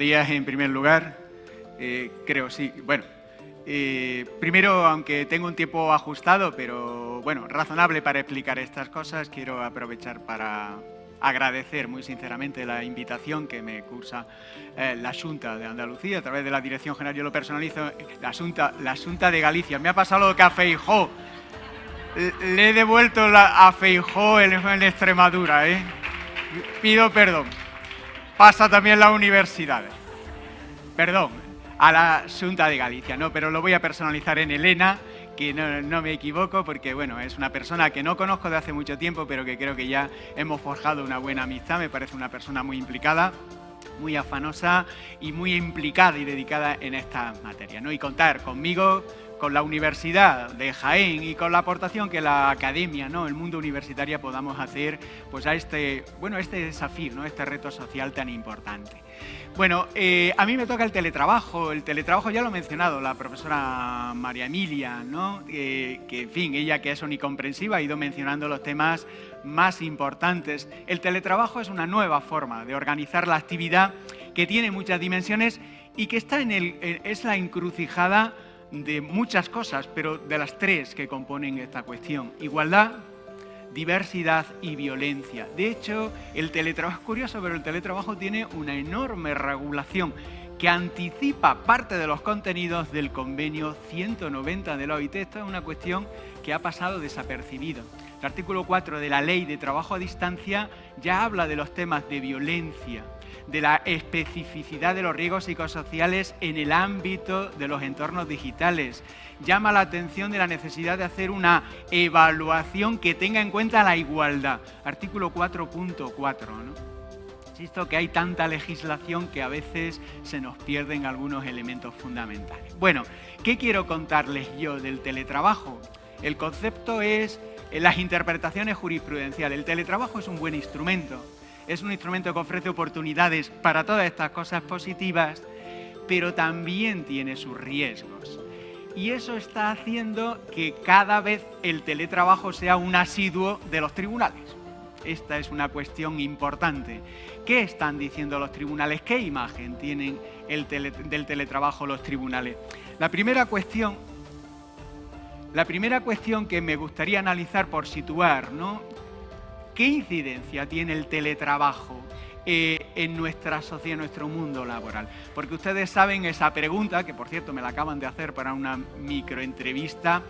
días, en primer lugar. Primero, aunque tengo un tiempo ajustado, pero bueno, razonable para explicar estas cosas, quiero aprovechar para agradecer muy sinceramente la invitación que me cursa la Xunta de Andalucía a través de la Dirección General. Yo lo personalizo, la Xunta de Galicia. Me ha pasado lo que a Feijóo. Le he devuelto a Feijóo en Extremadura, ¿eh? Pido perdón. Pasa también las universidades. Perdón, a la Xunta de Galicia, no, pero lo voy a personalizar en Elena, que no me equivoco, porque bueno, es una persona que no conozco de hace mucho tiempo, pero que creo que ya hemos forjado una buena amistad. Me parece una persona muy implicada, muy afanosa y muy implicada y dedicada en esta materia, ¿no? Y contar conmigo, con la Universidad de Jaén y con la aportación que la academia, ¿no?, el mundo universitario podamos hacer pues a este desafío, ¿no?, este reto social tan importante. Bueno, a mí me toca el teletrabajo. El teletrabajo ya lo ha mencionado la profesora María Emilia, ¿no? Que en fin, ella, que es omnicomprensiva, ha ido mencionando los temas más importantes. El teletrabajo es una nueva forma de organizar la actividad que tiene muchas dimensiones y que está es la encrucijada de muchas cosas, pero de las tres que componen esta cuestión: igualdad, diversidad y violencia. De hecho, el teletrabajo es curioso, pero el teletrabajo tiene una enorme regulación que anticipa parte de los contenidos del convenio 190 de la OIT. Esto es una cuestión que ha pasado desapercibido. El artículo 4 de la Ley de Trabajo a Distancia ya habla de los temas de violencia, de la especificidad de los riesgos psicosociales en el ámbito de los entornos digitales. Llama la atención de la necesidad de hacer una evaluación que tenga en cuenta la igualdad. Artículo 4.4, ¿no? Insisto que hay tanta legislación que a veces se nos pierden algunos elementos fundamentales. Bueno, ¿qué quiero contarles yo del teletrabajo? El concepto es las interpretaciones jurisprudenciales. El teletrabajo es un buen instrumento. Es un instrumento que ofrece oportunidades para todas estas cosas positivas, pero también tiene sus riesgos. Y eso está haciendo que cada vez el teletrabajo sea un asiduo de los tribunales. Esta es una cuestión importante. ¿Qué están diciendo los tribunales? ¿Qué imagen tienen del teletrabajo los tribunales? La primera cuestión que me gustaría analizar por situar, ¿no? ¿Qué incidencia tiene el teletrabajo en nuestra sociedad, en nuestro mundo laboral? Porque ustedes saben esa pregunta, que por cierto me la acaban de hacer para una microentrevista.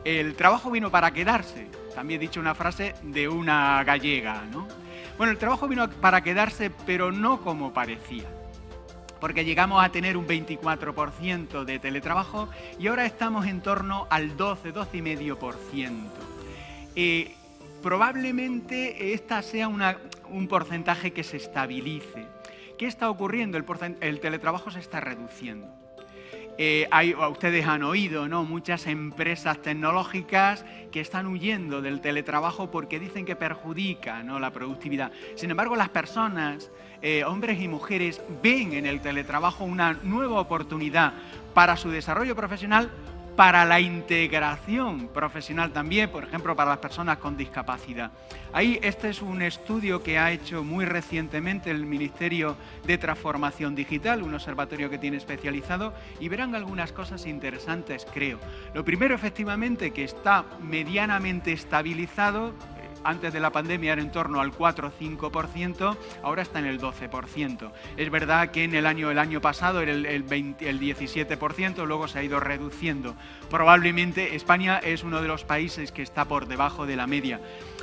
El trabajo vino para quedarse. También he dicho una frase de una gallega, ¿no? Bueno, el trabajo vino para quedarse, pero no como parecía. Porque llegamos a tener un 24% de teletrabajo y ahora estamos en torno al 12,5%. Probablemente esta sea un porcentaje que se estabilice. ¿Qué está ocurriendo? El teletrabajo se está reduciendo. Ustedes han oído, ¿no?, muchas empresas tecnológicas que están huyendo del teletrabajo porque dicen que perjudica, ¿no?, la productividad. Sin embargo, las personas, hombres y mujeres, ven en el teletrabajo una nueva oportunidad para su desarrollo profesional, para la integración profesional también, por ejemplo, para las personas con discapacidad. Este es un estudio que ha hecho muy recientemente el Ministerio de Transformación Digital, un observatorio que tiene especializado, y verán algunas cosas interesantes, creo. Lo primero, efectivamente, que está medianamente estabilizado. Antes de la pandemia era en torno al 4 o 5%, ahora está en el 12%. Es verdad que en el año pasado era el 17%, luego se ha ido reduciendo. Probablemente España es uno de los países que está por debajo de la media.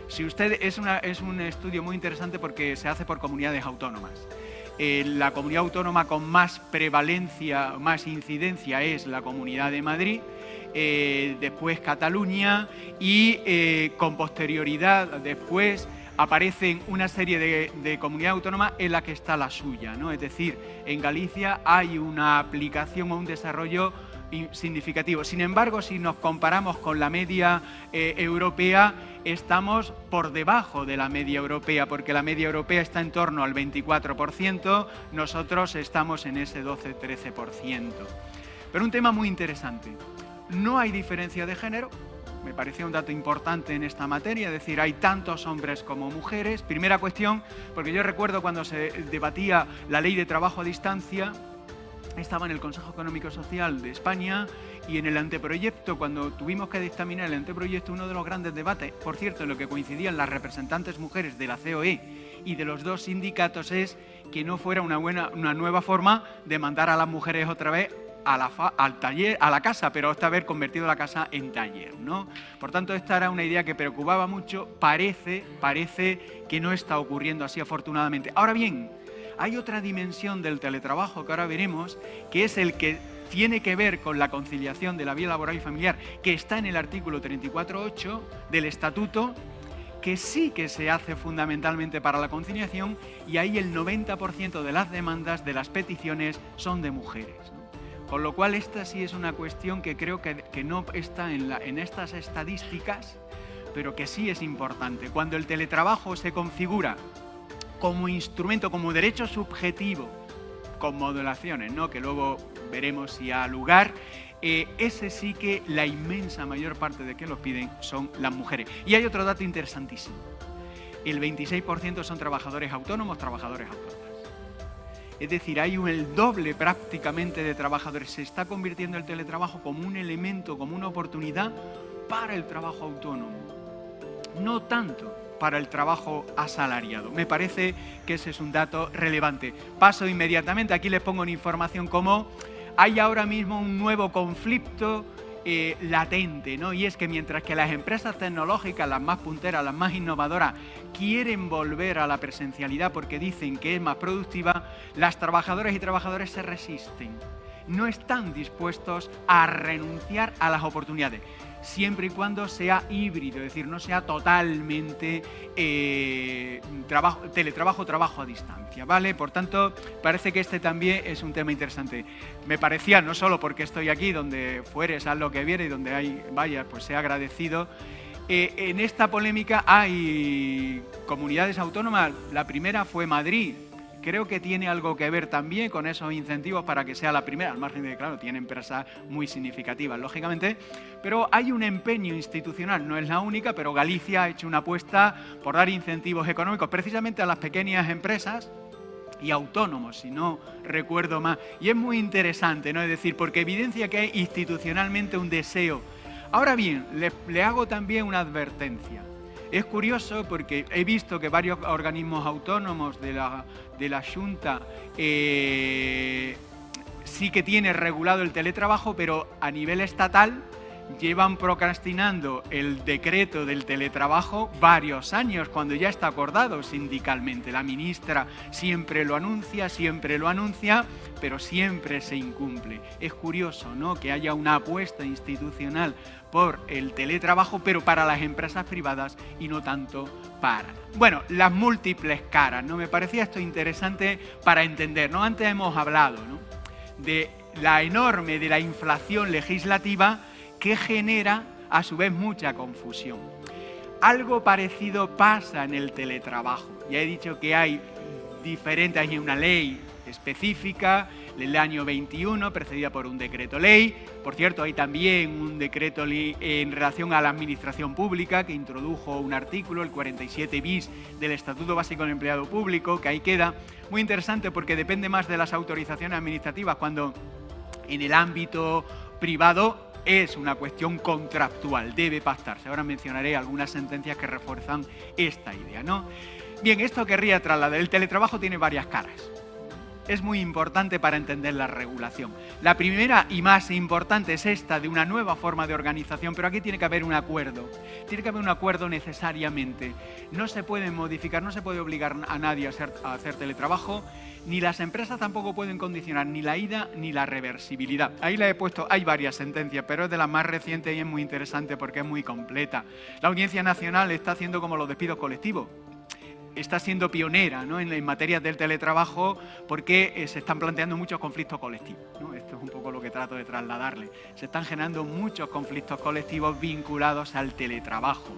Es un estudio muy interesante porque se hace por comunidades autónomas. La comunidad autónoma con más prevalencia, más incidencia es la Comunidad de Madrid, después Cataluña y con posterioridad después aparecen una serie de comunidades autónomas en la que está la suya, ¿no? Es decir, en Galicia hay una aplicación o un desarrollo significativo. Sin embargo, si nos comparamos con la media europea, estamos por debajo de la media europea, porque la media europea está en torno al 24%, nosotros estamos en ese 12-13%. Pero un tema muy interesante. No hay diferencia de género, me parecía un dato importante en esta materia, es decir, hay tantos hombres como mujeres. Primera cuestión, porque yo recuerdo cuando se debatía la ley de trabajo a distancia, estaba en el Consejo Económico y Social de España y en el anteproyecto, cuando tuvimos que dictaminar el anteproyecto, uno de los grandes debates, por cierto, en lo que coincidían las representantes mujeres de la COE y de los dos sindicatos, es que no fuera una nueva forma de mandar a las mujeres otra vez al taller, a la casa, pero esta vez convertido la casa en taller, ¿no? Por tanto, esta era una idea que preocupaba mucho. Parece que no está ocurriendo así, afortunadamente. Ahora bien, hay otra dimensión del teletrabajo que ahora veremos, que es el que tiene que ver con la conciliación de la vida laboral y familiar, que está en el artículo 34.8 del Estatuto, que sí que se hace fundamentalmente para la conciliación, y ahí el 90% de las demandas, de las peticiones, son de mujeres, ¿no? Con lo cual esta sí es una cuestión que creo que no está en estas estadísticas, pero que sí es importante. Cuando el teletrabajo se configura como instrumento, como derecho subjetivo, con modulaciones, ¿no?, que luego veremos si ha lugar, ese sí que la inmensa mayor parte de quienes los piden son las mujeres. Y hay otro dato interesantísimo. El 26% son trabajadores autónomos, trabajadoras autónomas. Es decir, hay el doble prácticamente de trabajadores. Se está convirtiendo el teletrabajo como un elemento, como una oportunidad para el trabajo autónomo. No tanto para el trabajo asalariado. Me parece que ese es un dato relevante. Paso inmediatamente, aquí les pongo una información como hay ahora mismo un nuevo conflicto latente, ¿no? Y es que mientras que las empresas tecnológicas, las más punteras, las más innovadoras, quieren volver a la presencialidad porque dicen que es más productiva, las trabajadoras y trabajadores se resisten. No están dispuestos a renunciar a las oportunidades, siempre y cuando sea híbrido, es decir, no sea totalmente teletrabajo, trabajo a distancia, ¿vale? Por tanto, parece que este también es un tema interesante. Me parecía, no solo porque estoy aquí, donde fueres, haz lo que viere y donde hay, vaya, pues sea agradecido. En esta polémica hay comunidades autónomas, la primera fue Madrid. Creo que tiene algo que ver también con esos incentivos para que sea la primera, al margen de que, claro, tiene empresas muy significativas, lógicamente, pero hay un empeño institucional, no es la única, pero Galicia ha hecho una apuesta por dar incentivos económicos precisamente a las pequeñas empresas y autónomos, si no recuerdo más. Y es muy interesante, ¿no? Es decir, porque evidencia que hay institucionalmente un deseo. Ahora bien, le hago también una advertencia. Es curioso porque he visto que varios organismos autónomos de la Xunta sí que tiene regulado el teletrabajo, pero a nivel estatal llevan procrastinando el decreto del teletrabajo varios años, cuando ya está acordado sindicalmente. La ministra siempre lo anuncia, pero siempre se incumple. Es curioso, ¿no?, que haya una apuesta institucional por el teletrabajo, pero para las empresas privadas y no tanto para... Bueno, las múltiples caras, ¿no? Me parecía esto interesante para entender, ¿no? Antes hemos hablado, ¿no?, de la inflación legislativa que genera, a su vez, mucha confusión. Algo parecido pasa en el teletrabajo. Ya he dicho que hay una ley específica, del año 21, precedida por un decreto ley. Por cierto, hay también un decreto ley en relación a la administración pública que introdujo un artículo, el 47 bis del Estatuto Básico del Empleado Público, que ahí queda. Muy interesante porque depende más de las autorizaciones administrativas, cuando en el ámbito privado es una cuestión contractual, debe pactarse. Ahora mencionaré algunas sentencias que refuerzan esta idea, ¿no? Bien, esto querría trasladar. El teletrabajo tiene varias caras. Es muy importante para entender la regulación. La primera y más importante es esta, de una nueva forma de organización, pero aquí tiene que haber un acuerdo. Tiene que haber un acuerdo necesariamente. No se puede modificar, no se puede obligar a nadie a hacer teletrabajo, ni las empresas tampoco pueden condicionar ni la ida ni la reversibilidad. Ahí la he puesto, hay varias sentencias, pero es de las más recientes y es muy interesante porque es muy completa. La Audiencia Nacional está haciendo como los despidos colectivos. Está siendo pionera, ¿no?, en materia del teletrabajo, porque se están planteando muchos conflictos colectivos, ¿no? Esto es un poco lo que trato de trasladarle. Se están generando muchos conflictos colectivos vinculados al teletrabajo.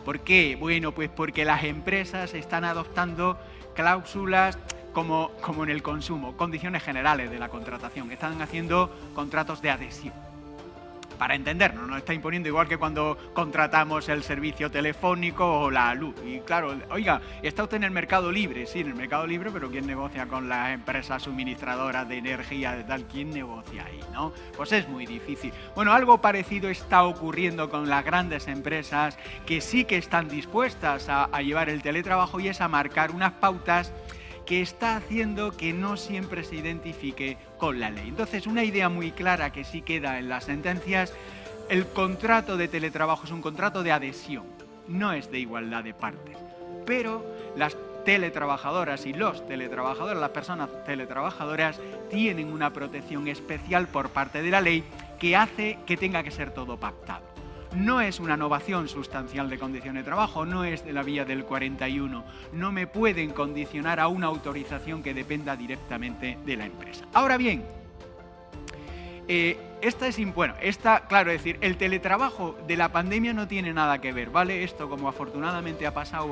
¿Por qué? Bueno, pues porque las empresas están adoptando cláusulas como en el consumo, condiciones generales de la contratación. Están haciendo contratos de adhesión. para entendernos, nos está imponiendo igual que cuando contratamos el servicio telefónico o la luz. Y claro, oiga, ¿está usted en el mercado libre? Sí, en el mercado libre, pero ¿quién negocia con las empresas suministradoras de energía de tal? ¿Quién negocia ahí, no? Pues es muy difícil. Bueno, algo parecido está ocurriendo con las grandes empresas que sí que están dispuestas a llevar el teletrabajo, y es a marcar unas pautas que está haciendo que no siempre se identifique con la ley. Entonces, una idea muy clara que sí queda en las sentencias: el contrato de teletrabajo es un contrato de adhesión, no es de igualdad de partes. Pero las teletrabajadoras y los teletrabajadores, las personas teletrabajadoras, tienen una protección especial por parte de la ley que hace que tenga que ser todo pactado. No es una novación sustancial de condiciones de trabajo, no es de la vía del 41. No me pueden condicionar a una autorización que dependa directamente de la empresa. Ahora bien, claro, es decir, el teletrabajo de la pandemia no tiene nada que ver, ¿vale? Esto, como afortunadamente ha pasado,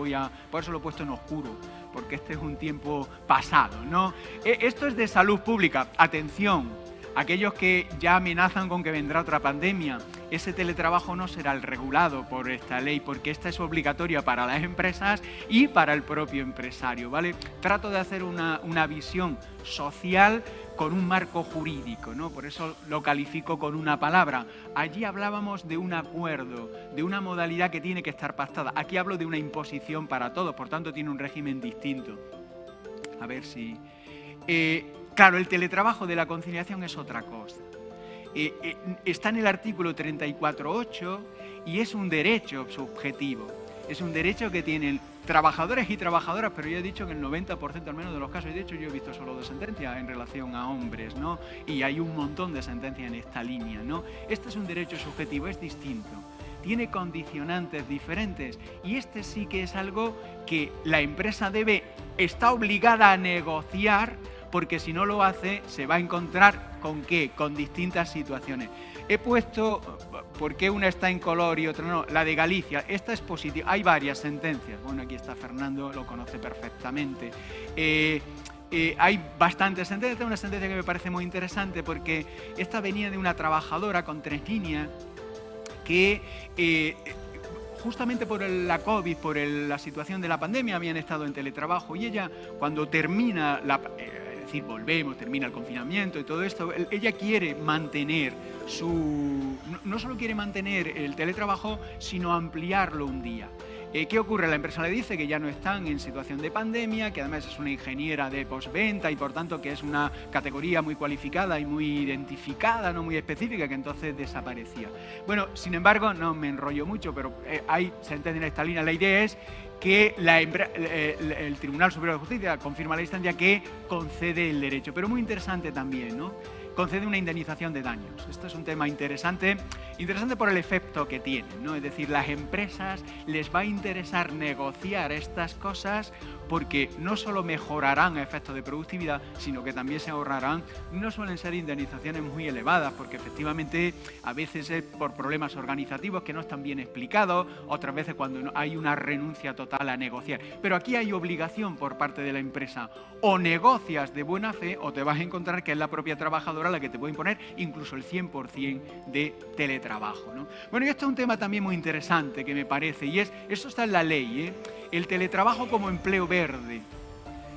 por eso lo he puesto en oscuro, porque este es un tiempo pasado, ¿no? Esto es de salud pública. Atención, aquellos que ya amenazan con que vendrá otra pandemia, ese teletrabajo no será el regulado por esta ley, porque esta es obligatoria para las empresas y para el propio empresario, ¿vale? Trato de hacer una visión social con un marco jurídico, ¿no? Por eso lo califico con una palabra. Allí hablábamos de un acuerdo, de una modalidad que tiene que estar pactada. Aquí hablo de una imposición para todos, por tanto tiene un régimen distinto. A ver si... Claro, el teletrabajo de la conciliación es otra cosa. Está en el artículo 34.8 y es un derecho subjetivo. Es un derecho que tienen trabajadores y trabajadoras, pero yo he dicho que en el 90% al menos de los casos, y de hecho yo he visto solo 2 sentencias en relación a hombres, ¿no? Y hay un montón de sentencias en esta línea, ¿no? Este es un derecho subjetivo, es distinto. Tiene condicionantes diferentes, y este sí que es algo que la empresa está obligada a negociar, porque si no lo hace se va a encontrar ¿con qué? Con distintas situaciones. He puesto, ¿por qué una está en color y otra no? La de Galicia, esta es positiva. Hay varias sentencias. Bueno, aquí está Fernando, lo conoce perfectamente. Hay bastantes sentencias. Una sentencia que me parece muy interesante porque esta venía de una trabajadora con 3 líneas que... justamente por la COVID, por la situación de la pandemia, habían estado en teletrabajo, y ella, cuando termina termina el confinamiento y todo esto, ella quiere mantener no solo quiere mantener el teletrabajo, sino ampliarlo un día. ¿Qué ocurre? La empresa le dice que ya no están en situación de pandemia, que además es una ingeniera de postventa y por tanto que es una categoría muy cualificada y muy identificada, no muy específica, que entonces desaparecía. Bueno, sin embargo, no me enrollo mucho, pero hay sentencia en esta línea. La idea es que el Tribunal Superior de Justicia confirma la instancia que concede el derecho, pero muy interesante también, ¿no? Concede una indemnización de daños. Esto es un tema interesante por el efecto que tiene, ¿no? Es decir, las empresas les va a interesar negociar estas cosas porque no solo mejorarán efectos de productividad, sino que también se ahorrarán. No suelen ser indemnizaciones muy elevadas, porque efectivamente a veces es por problemas organizativos que no están bien explicados, otras veces cuando hay una renuncia total a negociar. Pero aquí hay obligación por parte de la empresa. O negocias de buena fe o te vas a encontrar que es la propia trabajadora la que te puede imponer incluso el 100% de teletrabajo, ¿no? Bueno, y esto es un tema también muy interesante que me parece, y eso está en la ley, el teletrabajo como empleo verde.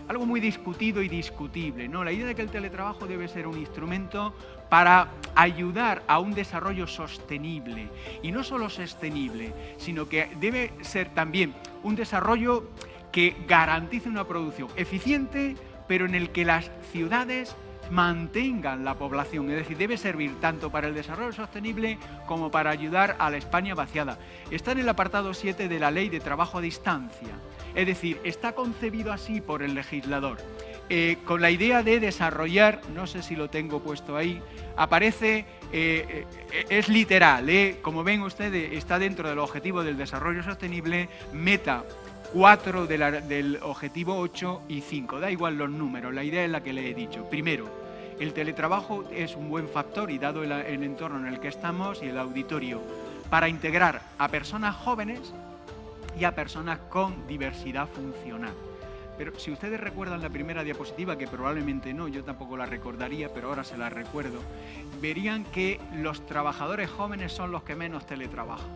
Algo muy discutido y discutible, ¿no? La idea de que el teletrabajo debe ser un instrumento para ayudar a un desarrollo sostenible. Y no solo sostenible, sino que debe ser también un desarrollo que garantice una producción eficiente, pero en el que las ciudades mantengan la población, es decir, debe servir tanto para el desarrollo sostenible como para ayudar a la España vaciada. Está en el apartado 7 de la Ley de Trabajo a Distancia, es decir, está concebido así por el legislador, con la idea de desarrollar, no sé si lo tengo puesto ahí, aparece, es literal, como ven ustedes, está dentro del objetivo del desarrollo sostenible, meta 4 del objetivo 8 y 5, da igual los números, la idea es la que le he dicho. Primero, el teletrabajo es un buen factor, y dado el entorno en el que estamos y el auditorio, para integrar a personas jóvenes y a personas con diversidad funcional. pero si ustedes recuerdan la primera diapositiva, que probablemente no, yo tampoco la recordaría, pero ahora se la recuerdo, verían que los trabajadores jóvenes son los que menos teletrabajan.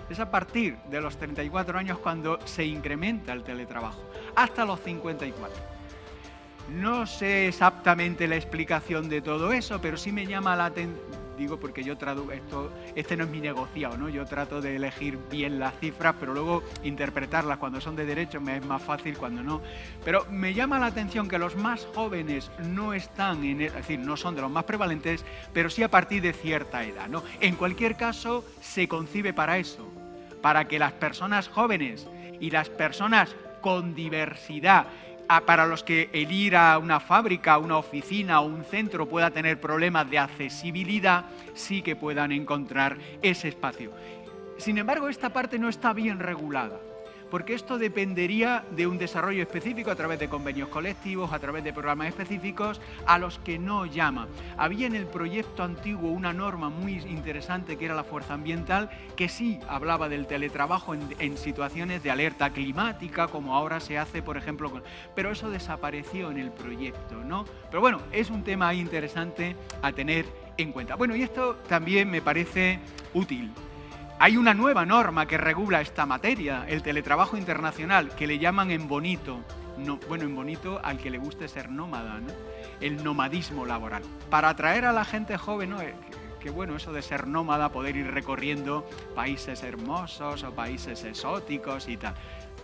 Es a partir de los 34 años cuando se incrementa el teletrabajo, hasta los 54. No sé exactamente la explicación de todo eso, pero sí me llama la atención, digo porque yo traduzco, este no es mi negociado, ¿no? Yo trato de elegir bien las cifras, pero luego interpretarlas cuando son de derecho me es más fácil cuando no. Pero me llama la atención que los más jóvenes no están, es decir, no son de los más prevalentes, pero sí a partir de cierta edad, ¿no? En cualquier caso, se concibe para eso, para que las personas jóvenes y las personas con diversidad, para los que el ir a una fábrica, a una oficina o un centro pueda tener problemas de accesibilidad, sí que puedan encontrar ese espacio. Sin embargo, esta parte no está bien regulada, porque esto dependería de un desarrollo específico a través de convenios colectivos, a través de programas específicos, a los que no llama. Había en el proyecto antiguo una norma muy interesante que era la fuerza ambiental, que sí hablaba del teletrabajo en situaciones de alerta climática, como ahora se hace, por ejemplo, pero eso desapareció en el proyecto, ¿no? Pero bueno, es un tema interesante a tener en cuenta. Bueno, y esto también me parece útil. Hay una nueva norma que regula esta materia, el teletrabajo internacional, que le llaman en bonito, en bonito al que le guste ser nómada, ¿no? El nomadismo laboral. Para atraer a la gente joven, ¿no? Que bueno, eso de ser nómada, poder ir recorriendo países hermosos o países exóticos y tal,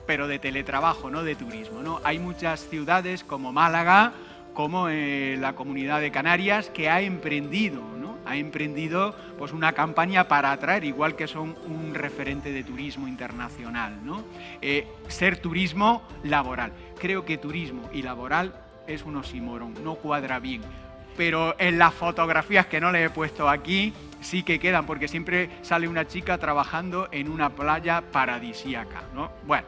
pero de teletrabajo, no de turismo, ¿no? Hay muchas ciudades como Málaga, como la Comunidad de Canarias, que ha emprendido, ¿no? Ha emprendido pues una campaña para atraer, igual que son un referente de turismo internacional, ¿no? Ser turismo laboral. Creo que turismo y laboral es un oxímoron, no cuadra bien. Pero en las fotografías que no les he puesto aquí sí que quedan, porque siempre sale una chica trabajando en una playa paradisíaca, ¿no? Bueno,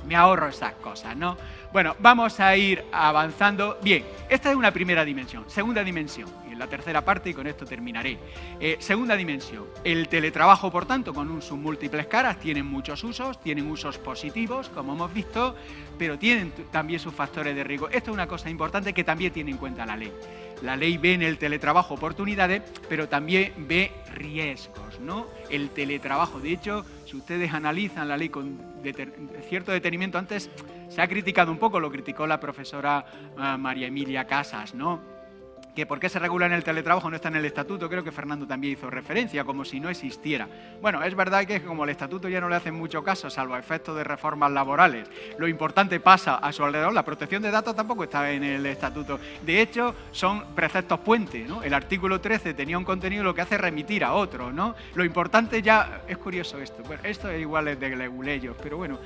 me ahorro esas cosas, ¿no? Bueno, vamos a ir avanzando. Bien, esta es una primera dimensión. Segunda dimensión, y en la tercera parte, y con esto terminaré. Segunda dimensión, el teletrabajo, por tanto, con sus múltiples caras, tienen muchos usos, tienen usos positivos, como hemos visto, pero tienen también sus factores de riesgo. Esto es una cosa importante que también tiene en cuenta la ley. La ley ve en el teletrabajo oportunidades, pero también ve riesgos, ¿no? El teletrabajo, de hecho, si ustedes analizan la ley con cierto detenimiento, antes se ha criticado un poco, lo criticó la profesora María Emilia Casas, ¿no? Que por qué se regula en el teletrabajo no está en el estatuto, creo que Fernando también hizo referencia, como si no existiera. Bueno, es verdad que como el estatuto ya no le hacen mucho caso, salvo a efectos de reformas laborales, lo importante pasa a su alrededor, la protección de datos tampoco está en el estatuto. De hecho, son preceptos puente, ¿no? El artículo 13 tenía un contenido lo que hace remitir a otro, ¿no? Lo importante ya, es curioso esto, bueno, esto es igual es de leguleyos, pero bueno,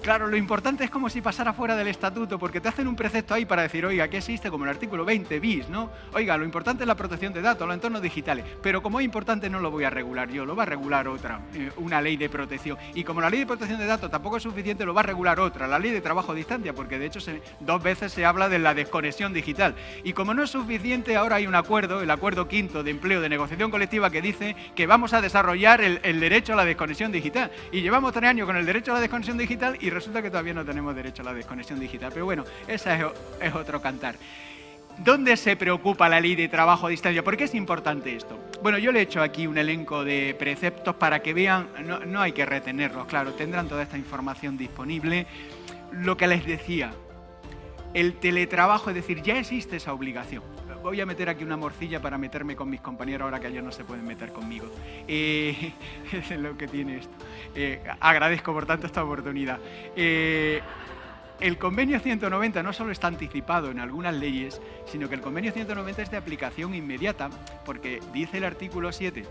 claro, lo importante es como si pasara fuera del estatuto, porque te hacen un precepto ahí para decir, oiga, ¿qué existe? Como el artículo 20 bis, ¿no? Oiga, lo importante es la protección de datos, los entornos digitales, pero como es importante no lo voy a regular yo, lo va a regular otra, una ley de protección. Y como la ley de protección de datos tampoco es suficiente, lo va a regular otra, la ley de trabajo a distancia, porque de hecho 2 veces se habla de la desconexión digital. Y como no es suficiente, ahora hay un acuerdo, el acuerdo 5 de empleo de negociación colectiva, que dice que vamos a desarrollar el derecho a la desconexión digital. Y llevamos 3 años con el derecho a la desconexión digital y resulta que todavía no tenemos derecho a la desconexión digital. Pero bueno, ese es otro cantar. ¿Dónde se preocupa la ley de trabajo a distancia? ¿Por qué es importante esto? Bueno, yo le he hecho aquí un elenco de preceptos para que vean, no hay que retenerlos, claro, tendrán toda esta información disponible. Lo que les decía, el teletrabajo, es decir, ya existe esa obligación. Voy a meter aquí una morcilla para meterme con mis compañeros ahora que ellos no se pueden meter conmigo. Es lo que tiene esto. Agradezco, por tanto, esta oportunidad. El convenio 190 no solo está anticipado en algunas leyes, sino que el convenio 190 es de aplicación inmediata, porque dice el artículo 7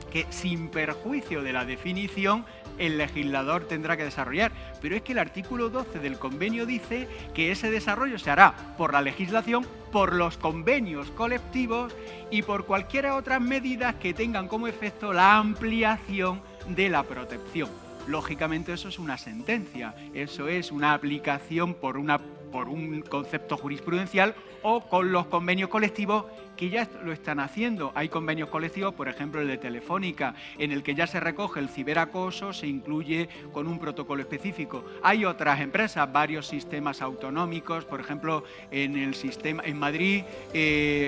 que sin perjuicio de la definición el legislador tendrá que desarrollar. Pero es que el artículo 12 del convenio dice que ese desarrollo se hará por la legislación, por los convenios colectivos y por cualquier otras medidas que tengan como efecto la ampliación de la protección. Lógicamente eso es una sentencia, eso es una aplicación por una por un concepto jurisprudencial, o con los convenios colectivos que ya lo están haciendo. Hay convenios colectivos, por ejemplo el de Telefónica, en el que ya se recoge el ciberacoso, se incluye con un protocolo específico. Hay otras empresas, varios sistemas autonómicos, por ejemplo en Madrid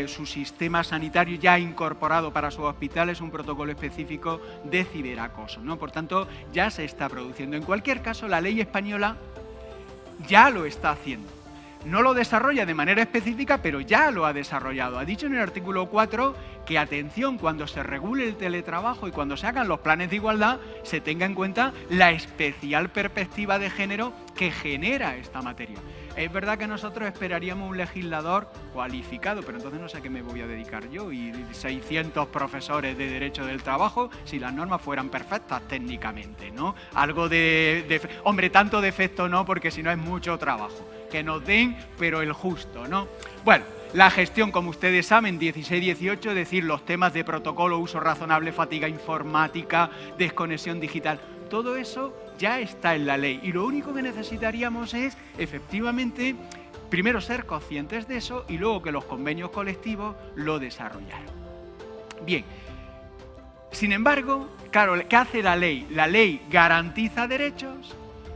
su sistema sanitario ya ha incorporado para sus hospitales un protocolo específico de ciberacoso, ¿no? Por tanto, ya se está produciendo. En cualquier caso, la ley española ya lo está haciendo. No lo desarrolla de manera específica, pero ya lo ha desarrollado. Ha dicho en el artículo 4 que, atención, cuando se regule el teletrabajo y cuando se hagan los planes de igualdad, se tenga en cuenta la especial perspectiva de género que genera esta materia. Es verdad que nosotros esperaríamos un legislador cualificado, pero entonces no sé a qué me voy a dedicar yo y 600 profesores de Derecho del Trabajo si las normas fueran perfectas técnicamente, ¿no? Algo hombre, tanto defecto no, porque si no es mucho trabajo. Que nos den, pero el justo, ¿no? Bueno, la gestión, como ustedes saben, 16-18, es decir, los temas de protocolo, uso razonable, fatiga informática, desconexión digital, todo eso ya está en la ley. Y lo único que necesitaríamos es, efectivamente, primero ser conscientes de eso y luego que los convenios colectivos lo desarrollaran. Bien, sin embargo, claro, ¿qué hace la ley? La ley garantiza derechos,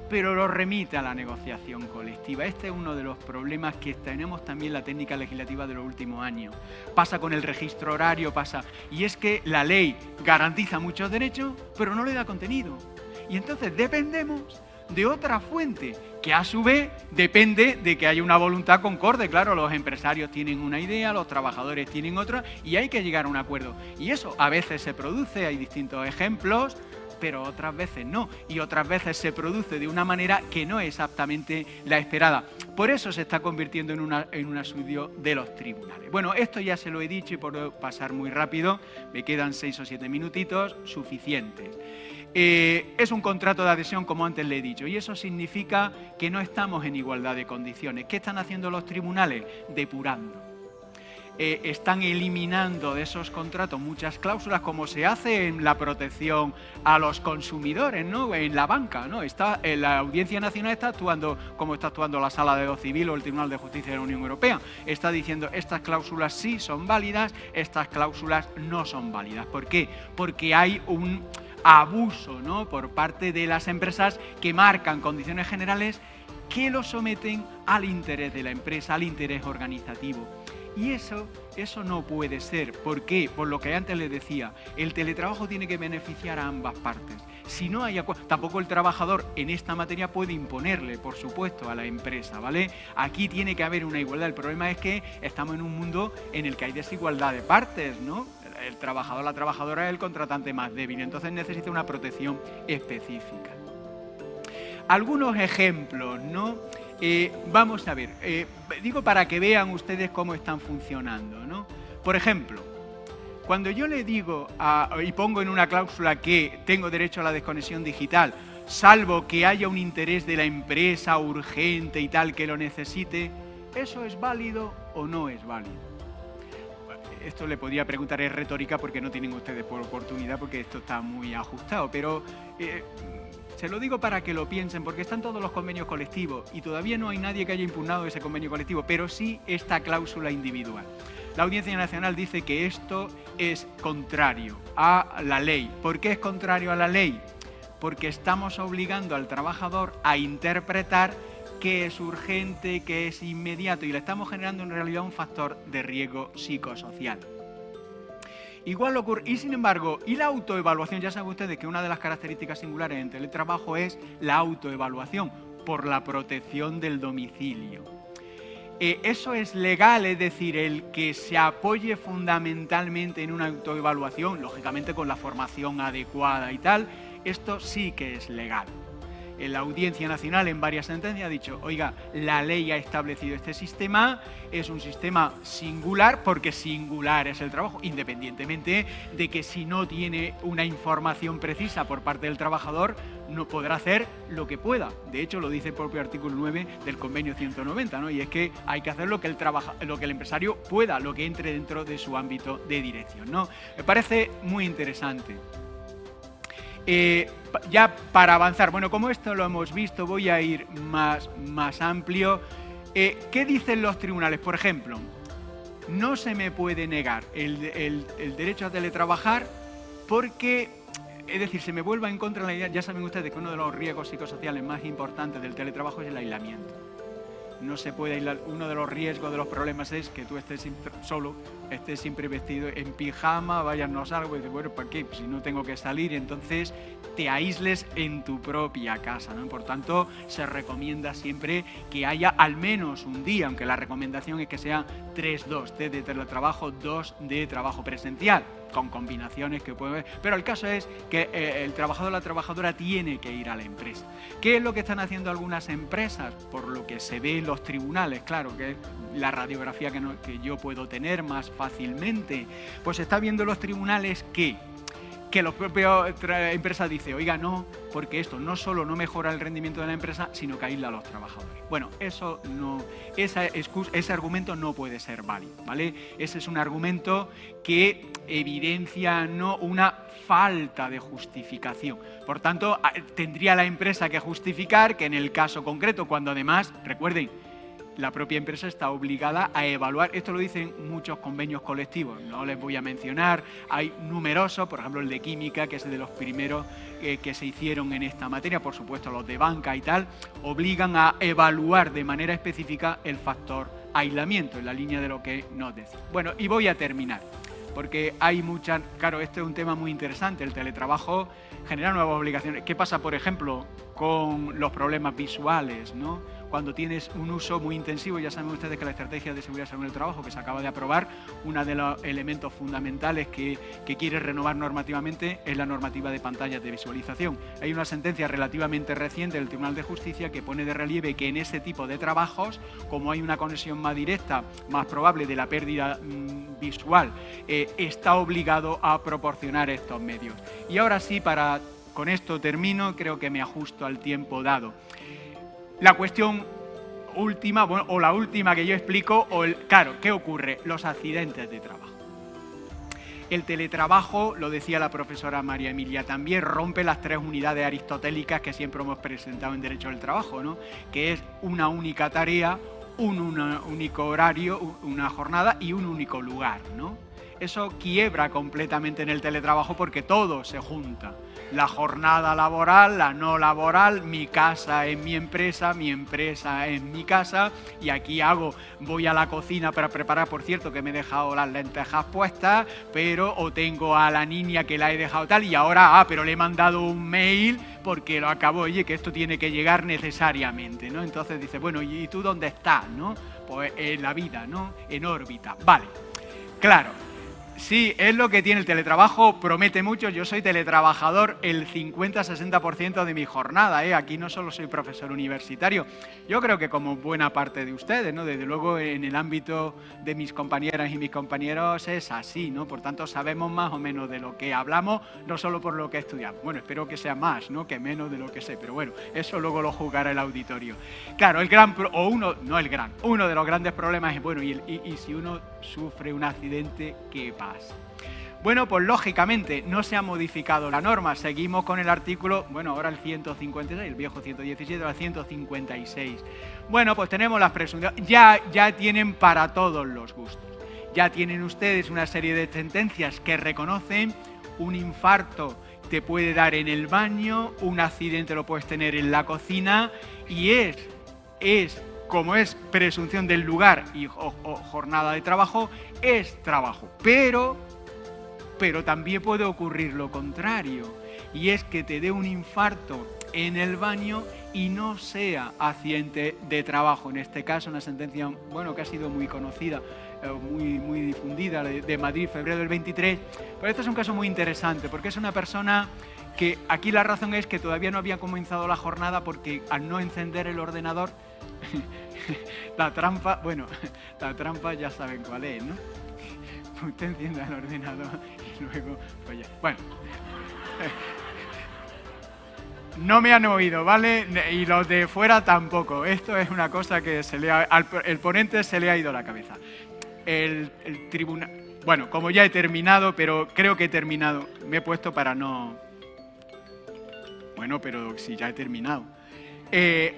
pero lo remite a la negociación colectiva. Este es uno de los problemas que tenemos también la técnica legislativa de los últimos años. Pasa con el registro horario, y es que la ley garantiza muchos derechos, pero no le da contenido. Y entonces dependemos de otra fuente, que a su vez depende de que haya una voluntad concorde. Claro, los empresarios tienen una idea, los trabajadores tienen otra, y hay que llegar a un acuerdo. Y eso a veces se produce, hay distintos ejemplos, pero otras veces no, y otras veces se produce de una manera que no es exactamente la esperada. Por eso se está convirtiendo en un asunto de los tribunales. Bueno, esto ya se lo he dicho y por pasar muy rápido, me quedan 6 o 7 minutitos suficientes. Es un contrato de adhesión, como antes le he dicho, y eso significa que no estamos en igualdad de condiciones. ¿Qué están haciendo los tribunales? Depurando. Están eliminando de esos contratos muchas cláusulas, como se hace en la protección a los consumidores, ¿no? En la banca, ¿no? La Audiencia Nacional está actuando como está actuando la Sala de lo Civil o el Tribunal de Justicia de la Unión Europea. Está diciendo estas cláusulas sí son válidas, estas cláusulas no son válidas. ¿Por qué? Porque hay un abuso, ¿no?, por parte de las empresas que marcan condiciones generales que lo someten al interés de la empresa, al interés organizativo. Y eso no puede ser. ¿Por qué? Por lo que antes les decía, el teletrabajo tiene que beneficiar a ambas partes. Si no hay acuerdo, tampoco el trabajador en esta materia puede imponerle, por supuesto, a la empresa, ¿vale? Aquí tiene que haber una igualdad. El problema es que estamos en un mundo en el que hay desigualdad de partes, ¿no? El trabajador, la trabajadora es el contratante más débil, entonces necesita una protección específica. Algunos ejemplos, ¿no? Vamos a ver, digo para que vean ustedes cómo están funcionando, ¿no? Por ejemplo, cuando yo le digo y pongo en una cláusula que tengo derecho a la desconexión digital, salvo que haya un interés de la empresa urgente y tal que lo necesite, ¿eso es válido o no es válido? Esto le podría preguntar, es retórica porque no tienen ustedes por oportunidad, porque esto está muy ajustado, pero se lo digo para que lo piensen, porque están todos los convenios colectivos y todavía no hay nadie que haya impugnado ese convenio colectivo, pero sí esta cláusula individual. La Audiencia Nacional dice que esto es contrario a la ley. ¿Por qué es contrario a la ley? Porque estamos obligando al trabajador a interpretar qué es urgente, qué es inmediato, y le estamos generando en realidad un factor de riesgo psicosocial. Igual ocurre, y sin embargo, y la autoevaluación, ya saben ustedes que una de las características singulares en teletrabajo es la autoevaluación por la protección del domicilio. Eso es legal, es decir, el que se apoye fundamentalmente en una autoevaluación, lógicamente con la formación adecuada y tal, esto sí que es legal. La Audiencia Nacional en varias sentencias ha dicho, oiga, la ley ha establecido este sistema, es un sistema singular, porque singular es el trabajo, independientemente de que si no tiene una información precisa por parte del trabajador, no podrá hacer lo que pueda. De hecho, lo dice el propio artículo 9 del convenio 190, ¿no? Y es que hay que hacer lo que el empresario pueda, lo que entre dentro de su ámbito de dirección, ¿no? Me parece muy interesante. Ya para avanzar, bueno, como esto lo hemos visto, voy a ir más amplio. ¿Qué dicen los tribunales? Por ejemplo, no se me puede negar el derecho a teletrabajar porque, es decir, se me vuelva en contra la idea. Ya saben ustedes que uno de los riesgos psicosociales más importantes del teletrabajo es el aislamiento. No se puede aislar. Uno de los riesgos, de los problemas es que tú estés solo, estés siempre vestido en pijama, vayas, no salgo, y dices, bueno, ¿para qué? Pues si no tengo que salir, entonces te aísles en tu propia casa, ¿no? Por tanto, se recomienda siempre que haya al menos un día, aunque la recomendación es que sea 3-2, 3 de teletrabajo, 2 de trabajo presencial, con combinaciones que pueden ver. Pero el caso es que el trabajador o la trabajadora tiene que ir a la empresa. ¿Qué es lo que están haciendo algunas empresas? Por lo que se ve en los tribunales, claro, que es la radiografía que yo puedo tener más fácilmente, pues se está viendo en los tribunales que los propios empresas dicen, oiga, no, porque esto no solo no mejora el rendimiento de la empresa, sino que aísla a los trabajadores. Bueno, eso no, ese argumento no puede ser válido, ¿vale? Ese es un argumento que evidencia no una falta de justificación. Por tanto, tendría la empresa que justificar que en el caso concreto, cuando además, recuerden, la propia empresa está obligada a evaluar, esto lo dicen muchos convenios colectivos, no les voy a mencionar, hay numerosos, por ejemplo el de química, que es de los primeros que se hicieron en esta materia, por supuesto los de banca y tal, obligan a evaluar de manera específica el factor aislamiento, en la línea de lo que nos decía. Bueno, y voy a terminar, porque hay muchas, claro, este es un tema muy interesante, el teletrabajo genera nuevas obligaciones. ¿Qué pasa, por ejemplo, con los problemas visuales, ¿no? Cuando tienes un uso muy intensivo, ya saben ustedes que la estrategia de seguridad y salud en el trabajo que se acaba de aprobar, uno de los elementos fundamentales que quiere renovar normativamente es la normativa de pantallas de visualización. Hay una sentencia relativamente reciente del Tribunal de Justicia que pone de relieve que en ese tipo de trabajos, como hay una conexión más directa, más probable de la pérdida visual, está obligado a proporcionar estos medios. Y ahora sí, con esto termino, creo que me ajusto al tiempo dado. La cuestión última, bueno, o la última que yo explico, claro, ¿qué ocurre? Los accidentes de trabajo. El teletrabajo, lo decía la profesora María Emilia también, rompe las 3 unidades aristotélicas que siempre hemos presentado en Derecho del Trabajo, ¿no? Que es una única tarea, un único horario, una jornada y un único lugar, ¿no? Eso quiebra completamente en el teletrabajo porque todo se junta. La jornada laboral, la no laboral, mi casa es mi empresa es mi casa, y aquí voy a la cocina para preparar, por cierto, que me he dejado las lentejas puestas, pero o tengo a la niña que la he dejado tal, y ahora, pero le he mandado un mail porque lo acabo, oye, que esto tiene que llegar necesariamente, ¿no? Entonces dice, bueno, ¿y tú dónde estás, no? Pues en la vida, ¿no? En órbita. Vale, claro. Sí, es lo que tiene el teletrabajo, promete mucho. Yo soy teletrabajador el 50-60% de mi jornada, ¿eh? Aquí no solo soy profesor universitario, yo creo que como buena parte de ustedes, ¿no? Desde luego en el ámbito de mis compañeras y mis compañeros es así, ¿no? Por tanto, sabemos más o menos de lo que hablamos, no solo por lo que estudiamos. Bueno, espero que sea más, ¿no? Que menos de lo que sé, pero bueno, eso luego lo juzgará el auditorio. Claro, uno de los grandes problemas es, bueno, y si uno sufre un accidente, ¿qué pasa? Bueno, pues lógicamente no se ha modificado la norma, seguimos con el artículo, bueno, ahora el 156, el viejo 117, ahora el 156. Bueno, pues tenemos las presunciones, ya tienen para todos los gustos. Ya tienen ustedes una serie de sentencias que reconocen un infarto te puede dar en el baño, un accidente lo puedes tener en la cocina, y como es presunción del lugar y jornada de trabajo, es trabajo. Pero también puede ocurrir lo contrario, y es que te dé un infarto en el baño y no sea accidente de trabajo. En este caso, una sentencia, bueno, que ha sido muy conocida, muy difundida, de Madrid, febrero del 23. Pero este es un caso muy interesante, porque es una persona que aquí la razón es que todavía no había comenzado la jornada, porque al no encender el ordenador, la trampa ya saben cuál es, ¿no? Usted encienda el ordenador y luego, pues ya. Bueno, no me han oído, ¿vale? Y los de fuera tampoco. Esto es una cosa que el ponente se le ha ido la cabeza. El tribunal... Bueno, como ya he terminado, pero creo que he terminado. Me he puesto para no... Bueno, pero si ya he terminado.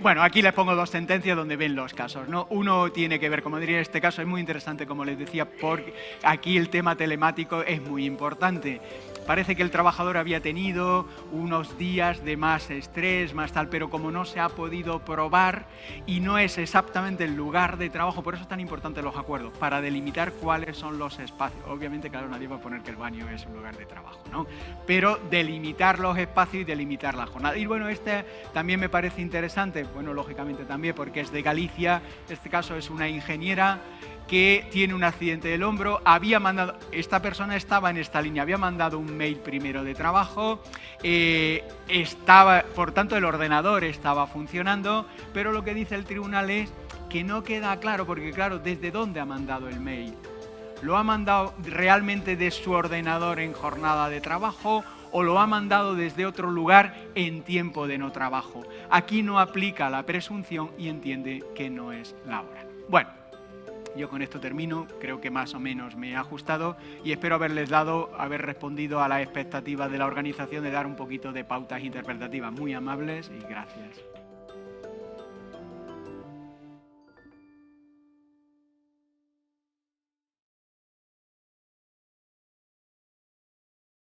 Bueno, aquí les pongo dos sentencias donde ven los casos, ¿no? Uno tiene que ver, como diría en este caso, es muy interesante, como les decía, porque aquí el tema telemático es muy importante. Parece que el trabajador había tenido unos días de más estrés, más tal, pero como no se ha podido probar y no es exactamente el lugar de trabajo, por eso es tan importante los acuerdos, para delimitar cuáles son los espacios. Obviamente, claro, nadie va a poner que el baño es un lugar de trabajo, ¿no? Pero delimitar los espacios y delimitar la jornada. Y bueno, este también me parece interesante, bueno, lógicamente también porque es de Galicia, este caso es una ingeniera que tiene un accidente del hombro, esta persona estaba en esta línea, había mandado un mail primero de trabajo, por tanto el ordenador estaba funcionando, pero lo que dice el tribunal es que no queda claro, porque claro, ¿desde dónde ha mandado el mail? ¿Lo ha mandado realmente de su ordenador en jornada de trabajo o lo ha mandado desde otro lugar en tiempo de no trabajo? Aquí no aplica la presunción y entiende que no es la hora. Bueno, yo con esto termino, creo que más o menos me he ajustado y espero haber respondido a las expectativas de la organización de dar un poquito de pautas interpretativas muy amables y gracias.